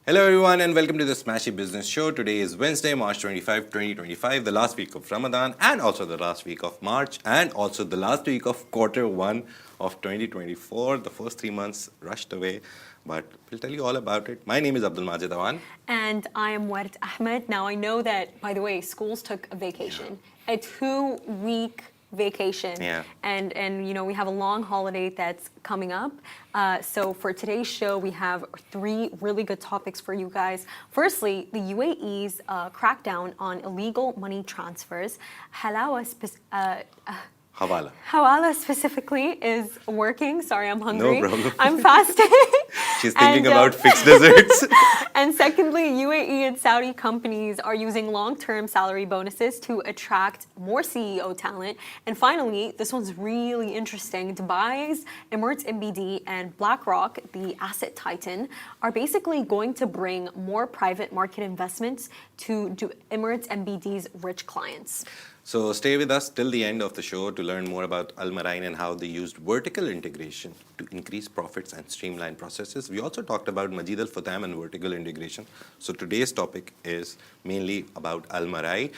Hello everyone and welcome to the Smashy Business Show. Today is Wednesday, March 25, 2025, the last week of Ramadan and also the last week of March and also the last week of quarter one of 2024. The first 3 months rushed away, but we'll tell you all about it. My name is Abdul Majid Awan. And I am Ward Ahmed. Now I know that, by the way, schools took a vacation, a 2-week vacation. And you know, we have a long holiday that's coming up. So for today's show, we have 3 really good topics for you guys. Firstly, the UAE's crackdown on illegal money transfers. Hawala specifically is working. Sorry, I'm hungry. No problem. I'm fasting. She's thinking about fixed desserts. And secondly, UAE and Saudi companies are using long-term salary bonuses to attract more CEO talent. And finally, this one's really interesting. Dubai's Emirates NBD and BlackRock, the asset titan, are basically going to bring more private market investments to Emirates NBD's rich clients. So stay with us till the end of the show to learn more about Almarai and how they used vertical integration to increase profits and streamline processes. We also talked about Majid Al Futam and vertical integration. So today's topic is mainly about Almarai.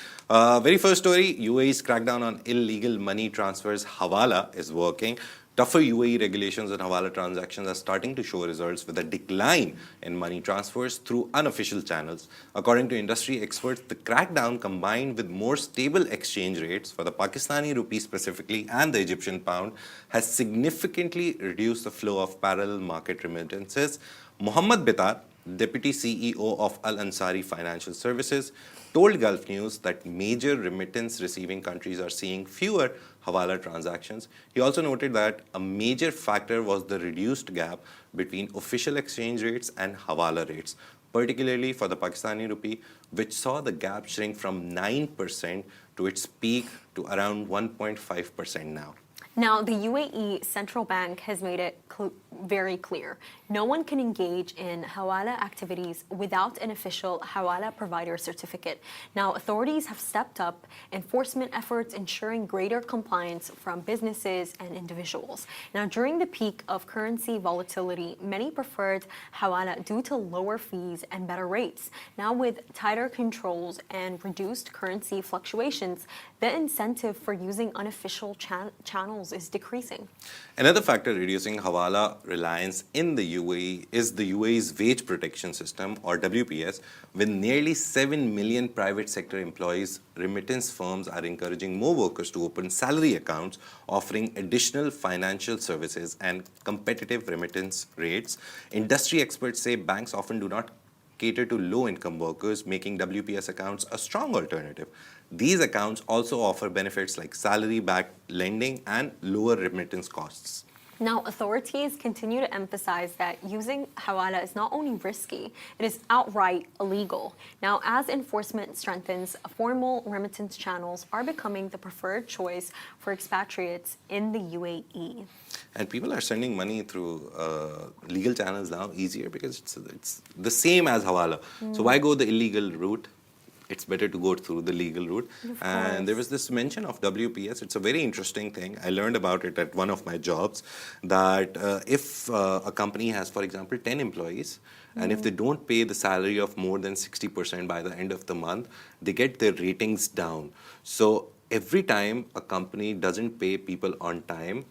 Very first story, UAE's crackdown on illegal money transfers, Hawala, is working. Tougher UAE regulations on Hawala transactions are starting to show results with a decline in money transfers through unofficial channels. According to industry experts, the crackdown combined with more stable exchange rates for the Pakistani rupee specifically and the Egyptian pound has significantly reduced the flow of parallel market remittances. Mohammed Bitar, Deputy CEO of Al Ansari Financial Services, told Gulf News that major remittance receiving countries are seeing fewer Hawala transactions. He also noted that a major factor was the reduced gap between official exchange rates and Hawala rates, particularly for the Pakistani rupee, which saw the gap shrink from 9% to its peak to around 1.5% now. Now, the UAE Central Bank has made it very clear. No one can engage in Hawala activities without an official Hawala provider certificate. Now, authorities have stepped up enforcement efforts, ensuring greater compliance from businesses and individuals. Now, during the peak of currency volatility, many preferred Hawala due to lower fees and better rates. Now, with tighter controls and reduced currency fluctuations, the incentive for using unofficial channels is decreasing. Another factor reducing Hawala reliance in the UAE is the UAE's wage protection system, or WPS. With nearly 7 million private sector employees, remittance firms are encouraging more workers to open salary accounts, offering additional financial services and competitive remittance rates. Industry experts say banks often do not cater to low-income workers, making WPS accounts a strong alternative. These accounts also offer benefits like salary-backed lending and lower remittance costs. Now, authorities continue to emphasize that using Hawala is not only risky, it is outright illegal. Now, as enforcement strengthens, formal remittance channels are becoming the preferred choice for expatriates in the UAE. And people are sending money through legal channels now easier because it's the same as Hawala. So why go the illegal route? It's better to go through the legal route. And there was this mention of WPS. It's a very interesting thing. I learned about it at one of my jobs, that if a company has, for example, 10 employees, and if they don't pay the salary of more than 60% by the end of the month, they get their ratings down. So every time a company doesn't pay people on time,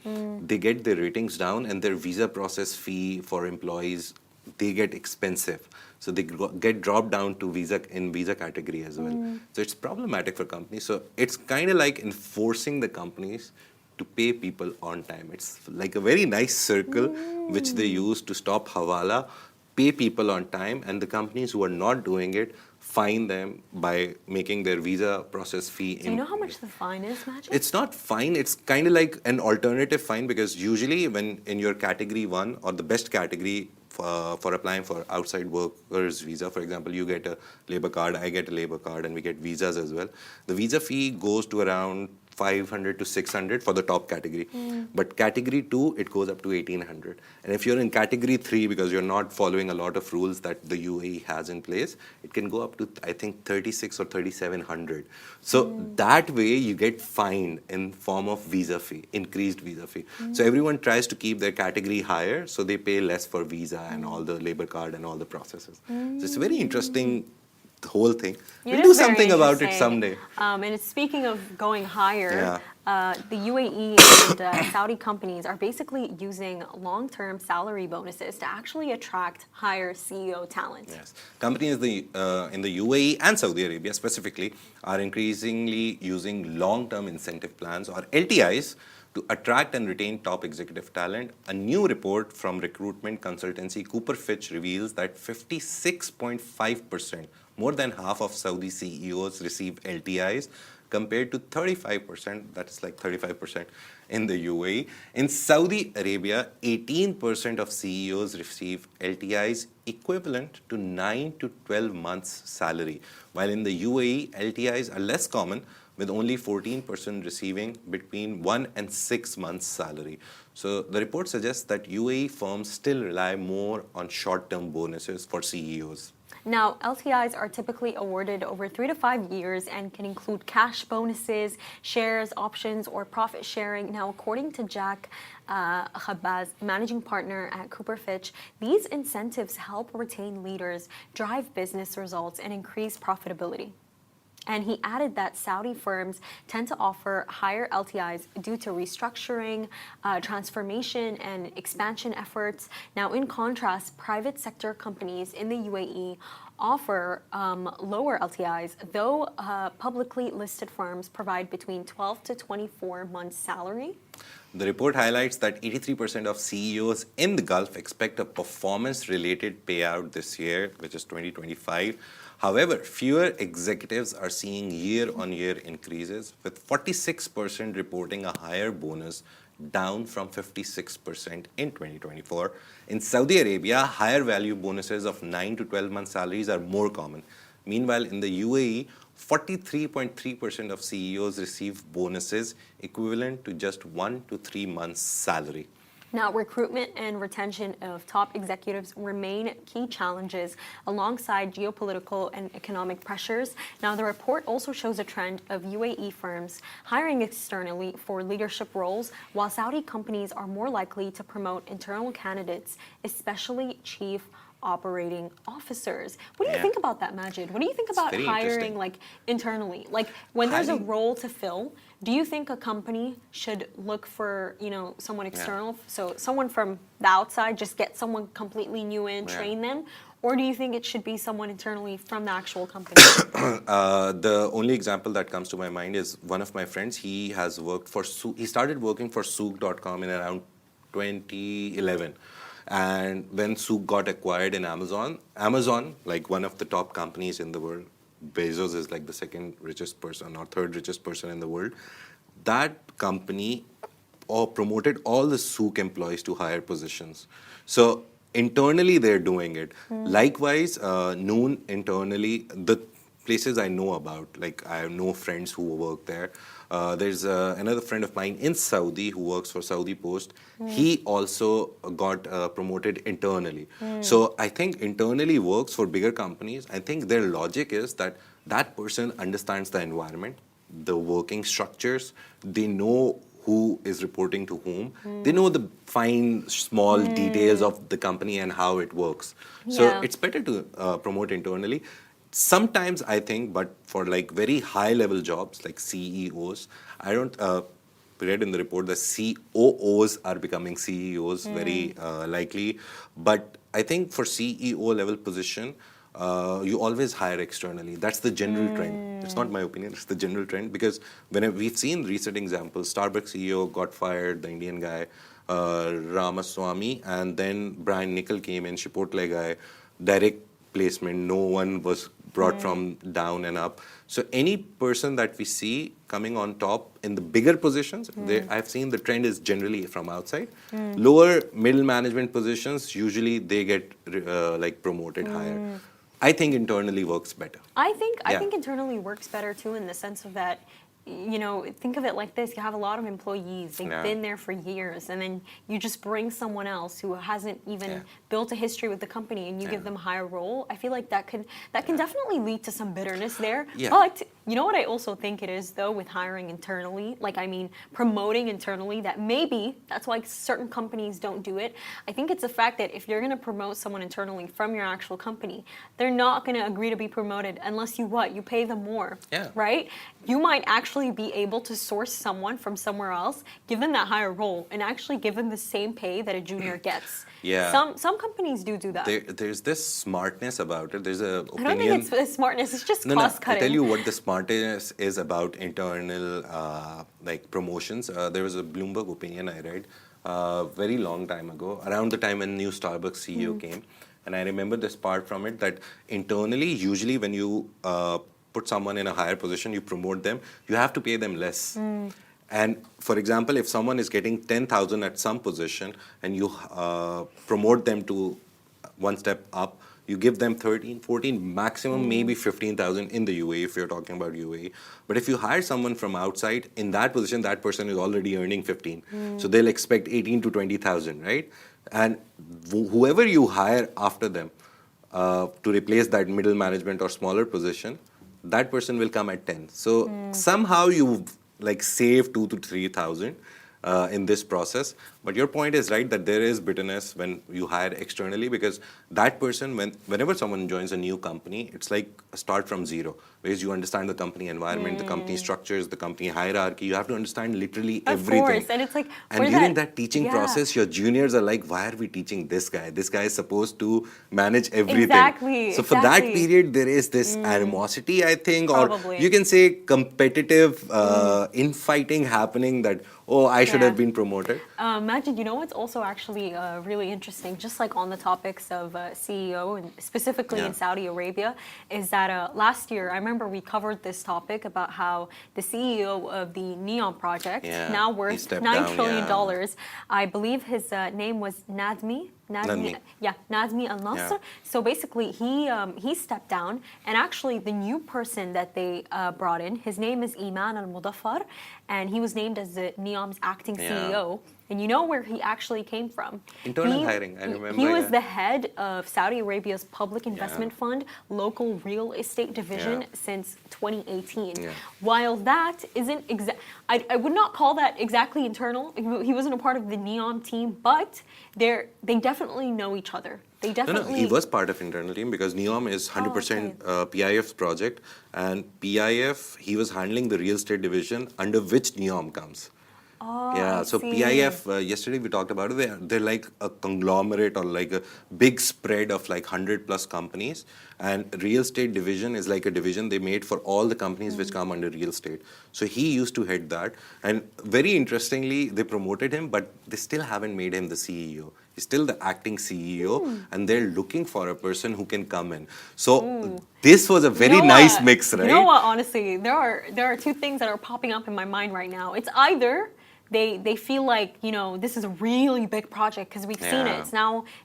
they get their ratings down, and their visa process fee for employees, they get expensive. So they get dropped down to visa category as well. So it's problematic for companies. So it's kind of like enforcing the companies to pay people on time. It's like a very nice circle which they use to stop Hawala, pay people on time, and the companies who are not doing it, fine them by making their visa process fee. Do you know how much the fine is, Magic? It's not fine. It's kind of like an alternative fine, because usually when in your category 1 or the best category for applying for outside workers visa, for example, you get a labor card, I get a labor card, and we get visas as well. The visa fee goes to around 500 to 600 for the top category. But category 2, it goes up to 1800. And if you're in category 3, because you're not following a lot of rules that the UAE has in place, it can go up to, I think, 36 or 3700. So that way you get fined in form of visa fee, increased visa fee. So everyone tries to keep their category higher, so they pay less for visa and all the labor card and all the processes. So it's very interesting, the whole thing. We'll do something about it someday. And speaking of going higher, the UAE and Saudi companies are basically using long-term salary bonuses to actually attract higher CEO talent. Yes. Companies in the UAE and Saudi Arabia specifically are increasingly using long-term incentive plans or LTIs to attract and retain top executive talent. A new report from recruitment consultancy Cooper Fitch reveals that 56.5%, more than half of Saudi CEOs receive LTIs, compared to 35%, that's like 35% in the UAE. In Saudi Arabia, 18% of CEOs receive LTIs equivalent to 9 to 12 months' salary, while in the UAE, LTIs are less common, with only 14% receiving between 1 and 6 months' salary. So the report suggests that UAE firms still rely more on short-term bonuses for CEOs. Now, LTIs are typically awarded over 3 to 5 years and can include cash bonuses, shares, options, or profit sharing. Now, according to Jack Khabbaz, managing partner at Cooper Fitch, these incentives help retain leaders, drive business results, and increase profitability. And he added that Saudi firms tend to offer higher LTIs due to restructuring, transformation, and expansion efforts. Now, in contrast, private sector companies in the UAE offer lower LTIs, though publicly listed firms provide between 12 to 24 months' salary. The report highlights that 83% of CEOs in the Gulf expect a performance-related payout this year, which is 2025. However, fewer executives are seeing year-on-year increases, with 46% reporting a higher bonus, down from 56% in 2024. In Saudi Arabia, higher value bonuses of 9 to 12 month salaries are more common. Meanwhile, in the UAE, 43.3% of CEOs receive bonuses equivalent to just 1 to 3 months' salary. Now, recruitment and retention of top executives remain key challenges alongside geopolitical and economic pressures. Now, the report also shows a trend of UAE firms hiring externally for leadership roles, while Saudi companies are more likely to promote internal candidates, especially chief operating officers. What do you think about that, Majid? What do you think about hiring internally? Like when there's a role to fill, do you think a company should look for, someone external? So someone from the outside, just get someone completely new in, train them? Or do you think it should be someone internally from the actual company? The only example that comes to my mind is one of my friends. He has worked for he started working for Souk.com in around 2011. And when Souk got acquired in Amazon, like one of the top companies in the world, Bezos is like the second richest person or third richest person in the world, that company promoted all the Souk employees to higher positions. So internally, they're doing it. Likewise, Noon internally, the places I know about, like I have no friends who work there. There's another friend of mine in Saudi who works for Saudi Post. He also got promoted internally. So I think internally works for bigger companies. I think their logic is that that person understands the environment, the working structures. They know who is reporting to whom. They know the fine, small details of the company and how it works. So it's better to promote internally. Sometimes I think, but for like very high level jobs like CEOs, I don't read in the report that COOs are becoming CEOs very likely. But I think for CEO level position, you always hire externally. That's the general trend. It's not my opinion, it's the general trend. Because we've seen recent examples, Starbucks CEO got fired, the Indian guy, Ramaswamy, and then Brian Nickel came in, Chipotle guy, direct placement, no one was brought from down and up. So any person that we see coming on top in the bigger positions, I've seen the trend is generally from outside. Lower middle management positions, usually they get promoted higher. I think internally works better. I think internally works better too, in the sense of that think of it like this. You have a lot of employees. They've been there for years. And then you just bring someone else who hasn't even built a history with the company and you give them a higher role. I feel like that can definitely lead to some bitterness there. Yeah. But you know what I also think it is, though, with hiring internally? Promoting internally, that maybe that's why certain companies don't do it. I think it's the fact that if you're going to promote someone internally from your actual company, they're not going to agree to be promoted unless you pay them more, right? You might actually be able to source someone from somewhere else, give them that higher role, and actually give them the same pay that a junior gets. Yeah. Some companies do that. There's this smartness about it. There's a opinion. I don't think it's smartness. It's just cost cutting. I'll tell you what the smartness is about internal promotions. There was a Bloomberg opinion I read very long time ago, around the time when new Starbucks CEO came. And I remember this part from it, that internally, usually when you put someone in a higher position, you promote them, you have to pay them less. And for example, if someone is getting 10,000 at some position and you promote them to one step up, you give them 13, 14, maximum maybe 15,000 in the UAE if you're talking about UAE. But if you hire someone from outside in that position, that person is already earning 15. So they'll expect 18 to 20,000, right? And whoever you hire after them to replace that middle management or smaller position, that person will come at 10. So somehow you save 2 to 3,000 in this process. But your point is right, that there is bitterness when you hire externally, because that person, whenever someone joins a new company, it's like a start from zero, because you understand the company environment, the company structures, the company hierarchy. You have to understand literally everything. Of course, and it's like... And during that teaching process, your juniors are like, why are we teaching this guy? This guy is supposed to manage everything. Exactly. So for that period, there is this animosity, I think, Probably. or you can say competitive infighting happening, that, oh, I should have been promoted. Majid, you know what's also actually really interesting, just like on the topics of CEO, and specifically in Saudi Arabia, is that last year, I remember we covered this topic about how the CEO of the NEOM project, now worth $9 trillion, I believe his name was Nazmi Al Nasser. So basically, he stepped down, and actually the new person that they brought in, his name is Iman Al Mudaffar, and he was named as the NEOM's acting CEO. And you know where he actually came from? Internal hiring, I remember. He was the head of Saudi Arabia's Public Investment Fund, local real estate division since 2018. While that isn't I would not call that exactly internal. He wasn't a part of the NEOM team, but they definitely know each other. They definitely... No, he was part of internal team, because NEOM is 100% PIF's project, and PIF, he was handling the real estate division under which NEOM comes. So PIF, yesterday we talked about it, they're like a conglomerate, or like a big spread of like 100 plus companies, and real estate division is like a division they made for all the companies which come under real estate. So he used to head that, and very interestingly, they promoted him, but they still haven't made him the CEO. He's still the acting CEO, and they're looking for a person who can come in. So this was a very nice mix, right? You know what, honestly, there are two things that are popping up in my mind right now. It's either they feel like, this is a really big project, because we've seen it.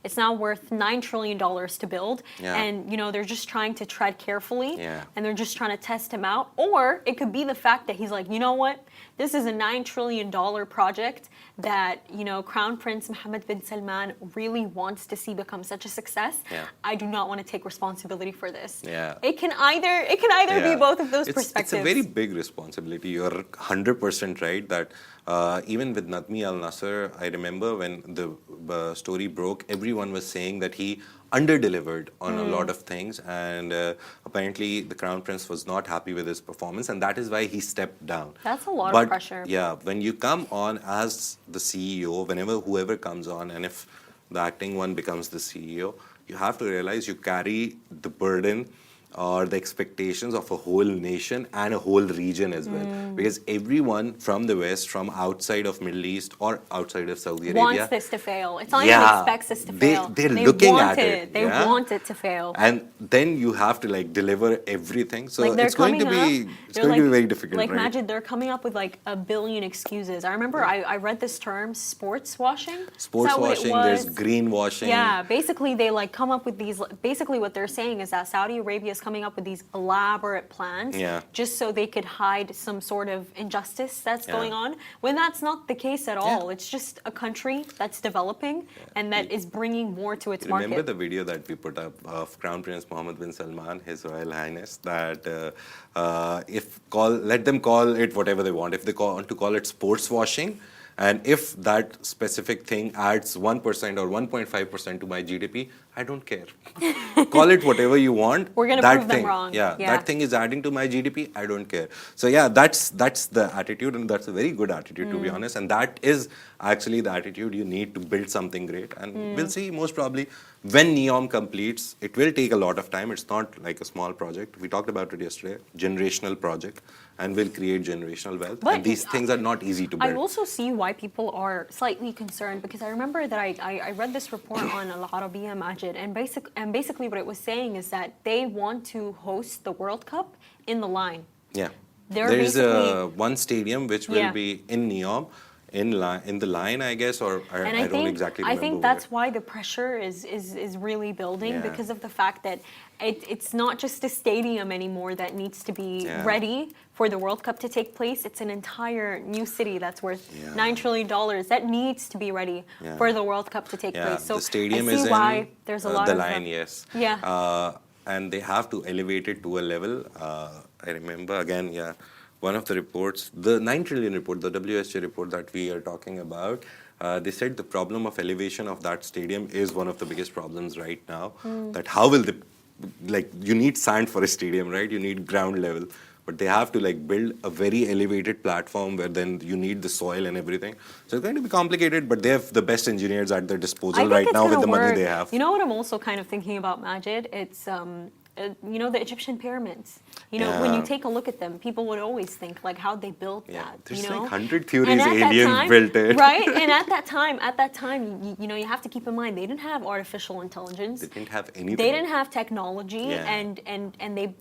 It's now worth $9 trillion to build, and they're just trying to tread carefully, and they're just trying to test him out. Or it could be the fact that he's like, you know what, this is a $9 trillion project that Crown Prince Mohammed bin Salman really wants to see become such a success. I do not want to take responsibility for this. It can either be both of those perspectives. It's a very big responsibility. You're 100% right that even with Nazmi Al Nasser, I remember when the story broke, everyone was saying that he under-delivered on a lot of things, and apparently the Crown Prince was not happy with his performance, and that is why he stepped down. That's a lot of pressure. Yeah, when you come on as the CEO, whoever comes on, and if the acting one becomes the CEO, you have to realize you carry the burden or the expectations of a whole nation and a whole region as well. Because everyone from the West, from outside of Middle East or outside of Saudi Arabia, wants this to fail. It's not even expects this to fail. They're looking at it. They want it to fail. And then you have to deliver everything. So it's going to be very difficult. Like Majid, they're coming up with like a billion excuses. I remember I read this term, sports washing. Sports washing, there's greenwashing. Yeah, basically they come up with these, basically what they're saying is that Saudi Arabia's coming up with these elaborate plans just so they could hide some sort of injustice that's going on, when that's not the case at all. It's just a country that's developing and that is bringing more to its market. Remember the video that we put up of Crown Prince Mohammed bin Salman, His Royal Highness, that let them call it whatever they want. If they want to call it sports washing, and if that specific thing adds 1% or 1.5% to my GDP, I don't care. Call it whatever you want. We're going to prove them wrong. Yeah, that thing is adding to my GDP, I don't care. So yeah, that's the attitude, and that's a very good attitude, to be honest. And that is actually the attitude you need to build something great. And we'll see, most probably, when NEOM completes, it will take a lot of time. It's not like a small project. We talked about it yesterday, generational project, and will create generational wealth. But and these things are not easy to build. I also see why people are slightly concerned, because I remember that I read this report on Al Arabiya Majid, and basically what it was saying is that they want to host the World Cup in the line. Yeah. There is one stadium which will be in NEOM, in the line, I guess, or I don't exactly remember. I think that's why the pressure is really building, because of the fact that it's not just a stadium anymore that needs to be ready for the World Cup to take place. It's an entire new city that's worth $9 trillion that needs to be ready for the World Cup to take place. So the stadium I see is why in there's a lot the of line, yes. Yeah. And they have to elevate it to a level. I remember, again, one of the reports, the 9 trillion report, the WSJ report that we are talking about, they said the problem of elevation of that stadium is one of the biggest problems right now. That how will they, you need sand for a stadium, right? You need ground level. But they have to build a very elevated platform where then you need the soil and everything. So it's going to be complicated, but they have the best engineers at their disposal right now with the money they have. You know what I'm also kind of thinking about, Majid? It's the Egyptian pyramids. When you take a look at them, people would always think how they built that. There's 100 theories aliens built it. Right? And at that time, you have to keep in mind, they didn't have artificial intelligence. They didn't have anything. They didn't have technology, and they,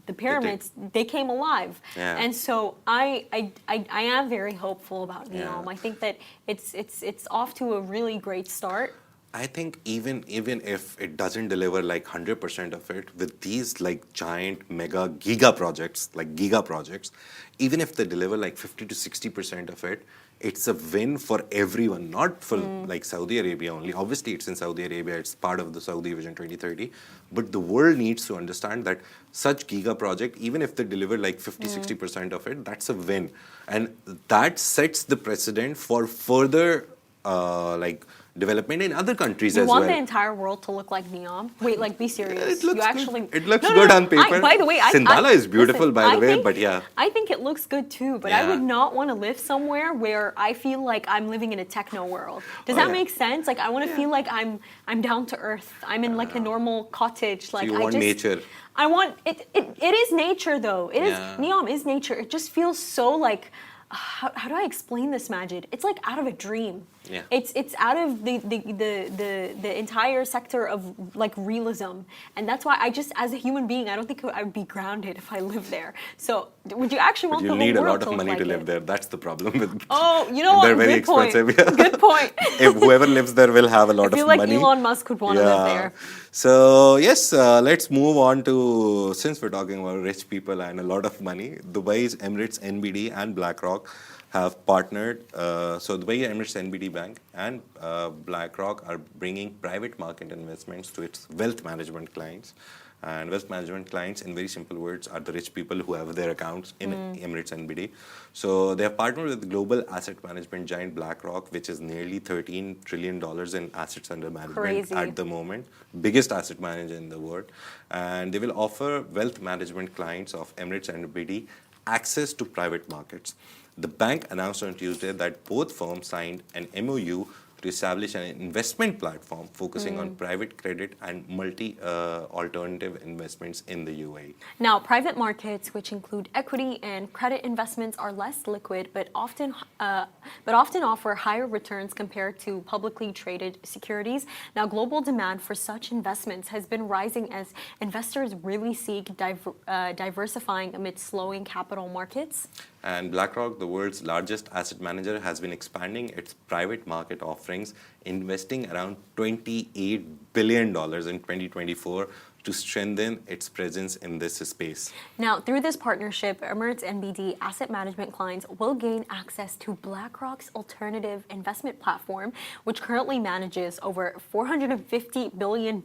the pyramids, they came alive. And so I am very hopeful about NEOM. I think that it's off to a really great start. I think even if it doesn't deliver 100% of it, with these giant mega giga projects, even if they deliver 50 to 60% of it, it's a win for everyone, not for Saudi Arabia only. Obviously, it's in Saudi Arabia, it's part of the Saudi Vision 2030. But the world needs to understand that such giga project, even if they deliver 50, 60% of it, that's a win. And that sets the precedent for further development in other countries as well. You want the entire world to look like NEOM? Wait, be serious. It looks good. It looks good on paper. By the way, Sindala is beautiful, by the way, but yeah. I think it looks good too, but I would not want to live somewhere where I feel like I'm living in a techno world. Does that make sense? I want to feel like I'm down to earth. I'm in a normal cottage. So you want nature. I want it. It is nature though. It is NEOM is nature. It just feels so how do I explain this, Majid? It's out of a dream. Yeah. It's out of the entire sector of realism, and that's why I just, as a human being, I don't think I would be grounded if I lived there. So would you actually want the whole world to look like it? You need a lot of money to live there. That's the problem with. Oh, you know what? They're very expensive. Good point. If whoever lives there will have a lot of money. I feel like Elon Musk would want to live there. So yes, let's move on to, since we're talking about rich people and a lot of money, Dubai's Emirates NBD and BlackRock have partnered. So Dubai Emirates NBD Bank and BlackRock are bringing private market investments to its wealth management clients. And wealth management clients, in very simple words, are the rich people who have their accounts in Emirates NBD. So they have partnered with global asset management giant BlackRock, which is nearly $13 trillion in assets under management at the moment. Biggest asset manager in the world. And they will offer wealth management clients of Emirates NBD access to private markets. The bank announced on Tuesday that both firms signed an MOU to establish an investment platform focusing on private credit and multi-alternative investments in the UAE. Now, private markets, which include equity and credit investments, are less liquid, but often offer higher returns compared to publicly traded securities. Now, global demand for such investments has been rising as investors really seek diversifying amid slowing capital markets. And BlackRock, the world's largest asset manager, has been expanding its private market offerings, investing around $28 billion in 2024 to strengthen its presence in this space. Now, through this partnership, Emirates NBD asset management clients will gain access to BlackRock's alternative investment platform, which currently manages over $450 billion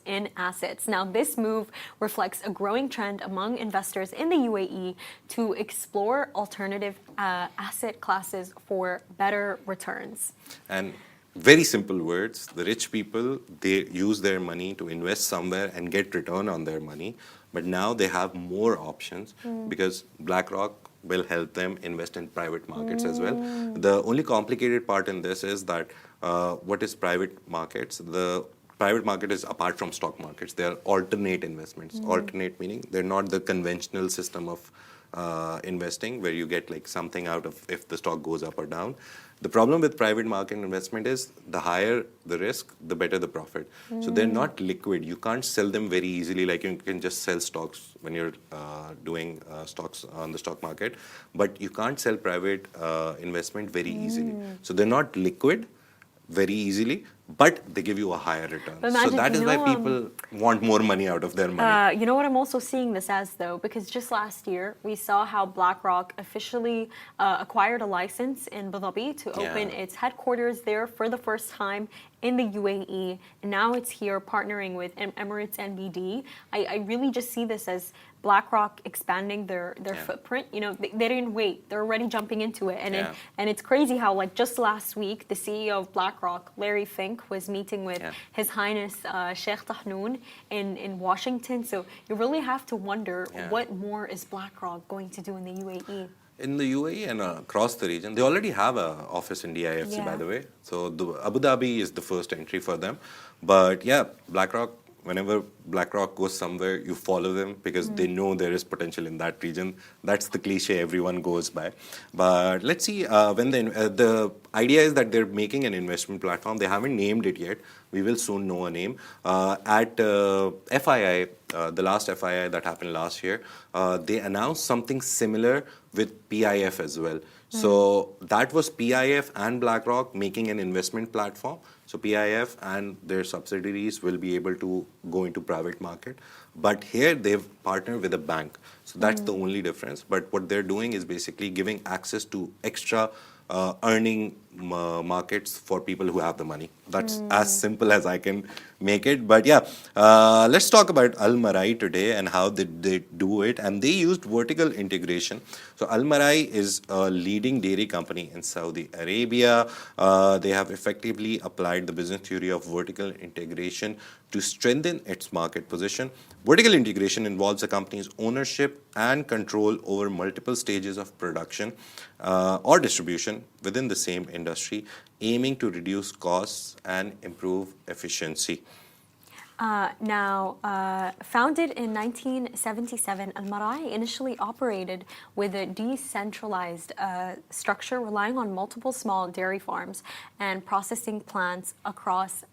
in assets. Now, this move reflects a growing trend among investors in the UAE to explore alternative asset classes for better returns. And very simple words, the rich people, they use their money to invest somewhere and get return on their money. But now they have more options because BlackRock will help them invest in private markets as well. The only complicated part in this is that what is private markets? The private market is apart from stock markets. They are alternate investments. Alternate meaning they're not the conventional system of investing where you get like something out of if the stock goes up or down. The problem with private market investment is the higher the risk, the better the profit. So they're not liquid. You can't sell them very easily like you can just sell stocks when you're doing stocks on the stock market. But you can't sell private investment very easily. So they're not liquid very easily, but they give you a higher return. So that is why people want more money out of their money. You know what I'm also seeing this as, though? Because just last year, we saw how BlackRock officially acquired a license in Abu Dhabi to open its headquarters there for the first time in the UAE. And now it's here partnering with Emirates NBD. I really just see this as BlackRock expanding their footprint. You know, they didn't wait. They're already jumping into it. And it's crazy how, like, just last week, the CEO of BlackRock, Larry Fink, was meeting with His Highness Sheikh Tahnoon in Washington. So you really have to wonder what more is BlackRock going to do in the UAE? In the UAE and across the region, they already have an office in DIFC, by the way. So Abu Dhabi is the first entry for them. But yeah, BlackRock, whenever BlackRock goes somewhere, you follow them because they know there is potential in that region. That's the cliche everyone goes by. But let's see, when the idea is that they're making an investment platform. They haven't named it yet. We will soon know a name. At FII, the last FII that happened last year, they announced something similar with PIF as well. So that was PIF and BlackRock making an investment platform. So PIF and their subsidiaries will be able to go into private market. But here they've partnered with a bank. So that's the only difference. But what they're doing is basically giving access to extra earning markets for people who have the money. That's as simple as I can make it. But yeah, let's talk about Almarai today and how they do it. And they used vertical integration. So Almarai is a leading dairy company in Saudi Arabia. They have effectively applied the business theory of vertical integration to strengthen its market position. Vertical integration involves a company's ownership and control over multiple stages of production or distribution within the same industry, aiming to reduce costs and improve efficiency. Founded in 1977, Almarai initially operated with a decentralized structure relying on multiple small dairy farms and processing plants across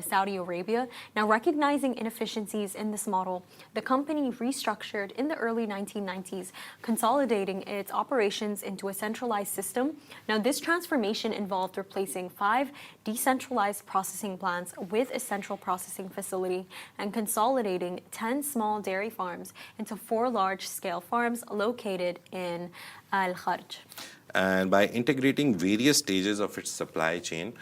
Saudi Arabia. Now, recognizing inefficiencies in this model, the company restructured in the early 1990s, consolidating its operations into a centralized system. Now, this transformation involved replacing 5 decentralized processing plants with a central processing facility and consolidating 10 small dairy farms into 4 large-scale farms located in Al Kharj. And by integrating various stages of its supply chain,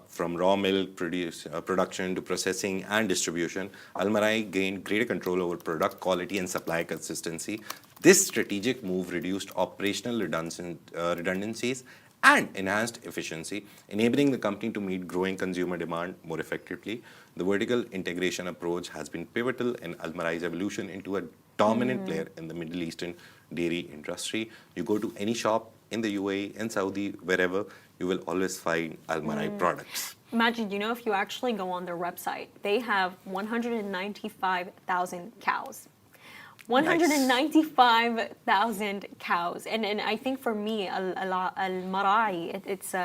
from raw milk production to processing and distribution, Almarai gained greater control over product quality and supply consistency. This strategic move reduced operational redundancies and enhanced efficiency, enabling the company to meet growing consumer demand more effectively. The vertical integration approach has been pivotal in Almarai's evolution into a dominant player in the Middle Eastern dairy industry. You go to any shop in the UAE, in Saudi, wherever, you will always find Almarai products. Imagine, if you actually go on their website, they have 195,000 cows. 195,000 cows, and I think for me, Almarai, it's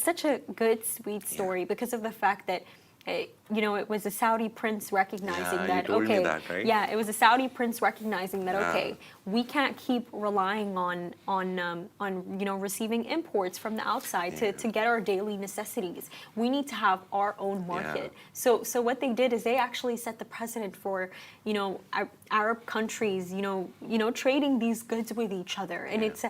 such a good, sweet story because of the fact that it was a Saudi prince recognizing Yeah, that, you told me okay, that, right? yeah, it was a Saudi prince recognizing that, Yeah. okay, we can't keep relying on receiving imports from the outside to get our daily necessities. We need to have our own market. Yeah. So what they did is they actually set the precedent for, Arab countries, trading these goods with each other. And Yeah. it's,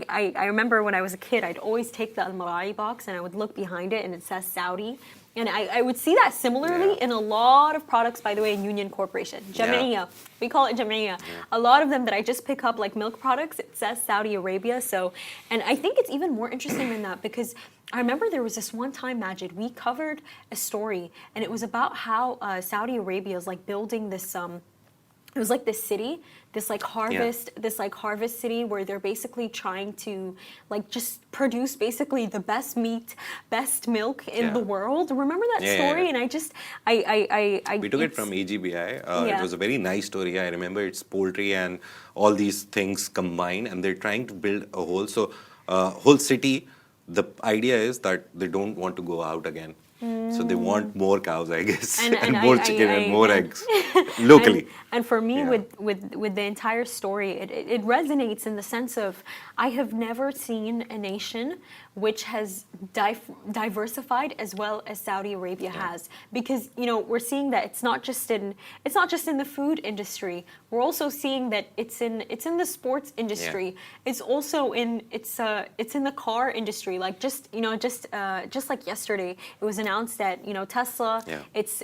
I remember when I was a kid, I'd always take the Almarai box and I would look behind it and it says Saudi. And I would see that similarly Yeah. in a lot of products, by the way, in Union Corporation. Jamaiya. We call it Jamaiya. A lot of them that I just pick up, like milk products, it says Saudi Arabia. So, and I think it's even more interesting than that because I remember there was this one time, Majid, we covered a story and it was about how Saudi Arabia is like building this, it was like this city, this harvest city where they're basically trying to like just produce basically the best meat, best milk in the world. Remember that story? And I just, We took it from AGBI. It was a very nice story. I remember it's poultry and all these things combined, and they're trying to build a whole city. The idea is that they don't want to go out again. So they want more cows, I guess, and more chicken and more eggs locally. And for me, with the entire story, it resonates in the sense of I have never seen a nation which has diversified as well as Saudi Arabia has, because we're seeing that it's not just in the food industry. We're also seeing that it's in the sports industry. It's also in the car industry. Like just like yesterday, it was announced that Tesla it's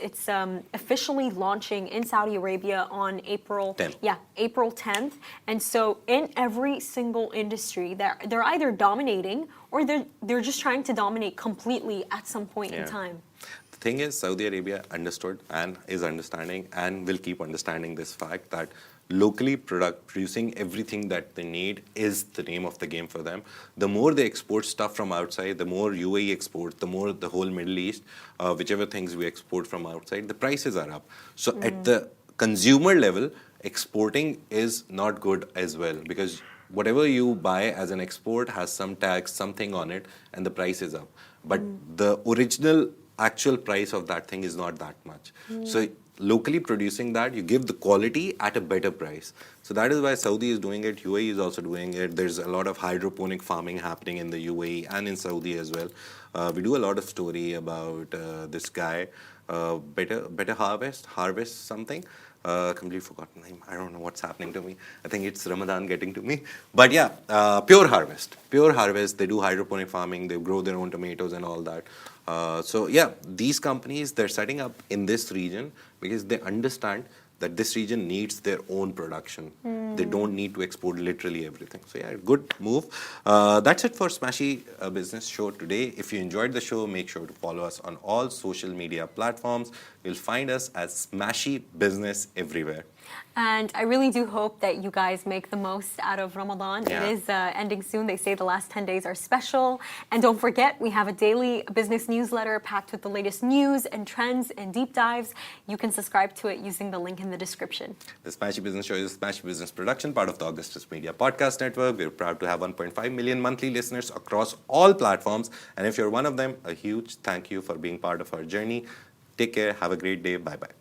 officially launching in Saudi Arabia on April 10th. And so in every single industry, they're either dominating or they're just trying to dominate completely at some point in time. The thing is, Saudi Arabia understood and is understanding and will keep understanding this fact that locally producing everything that they need is the name of the game for them. The more they export stuff from outside, the more UAE exports, the more the whole Middle East, whichever things we export from outside, the prices are up. So at the consumer level, exporting is not good as well, because whatever you buy as an export has some tax, something on it, and the price is up. But the original actual price of that thing is not that much. So locally producing that, you give the quality at a better price. So that is why Saudi is doing it, UAE is also doing it. There's a lot of hydroponic farming happening in the UAE and in Saudi as well. We do a lot of story about this guy, Better Harvest something. Completely forgotten name. I don't know what's happening to me. I think it's Ramadan getting to me. But yeah, Pure Harvest. Pure Harvest, they do hydroponic farming, they grow their own tomatoes and all that. So yeah, these companies, they're setting up in this region because they understand that this region needs their own production. They don't need to export literally everything. So yeah, good move. That's it for Smashy Business Show today. If you enjoyed the show, make sure to follow us on all social media platforms. You'll find us as Smashy Business everywhere. And I really do hope that you guys make the most out of Ramadan. Yeah. It is ending soon. They say the last 10 days are special. And don't forget, we have a daily business newsletter packed with the latest news and trends and deep dives. You can subscribe to it using the link in the description. The Smashy Business Show is a Smashy Business production, part of the Augustus Media Podcast Network. We're proud to have 1.5 million monthly listeners across all platforms. And if you're one of them, a huge thank you for being part of our journey. Take care. Have a great day. Bye-bye.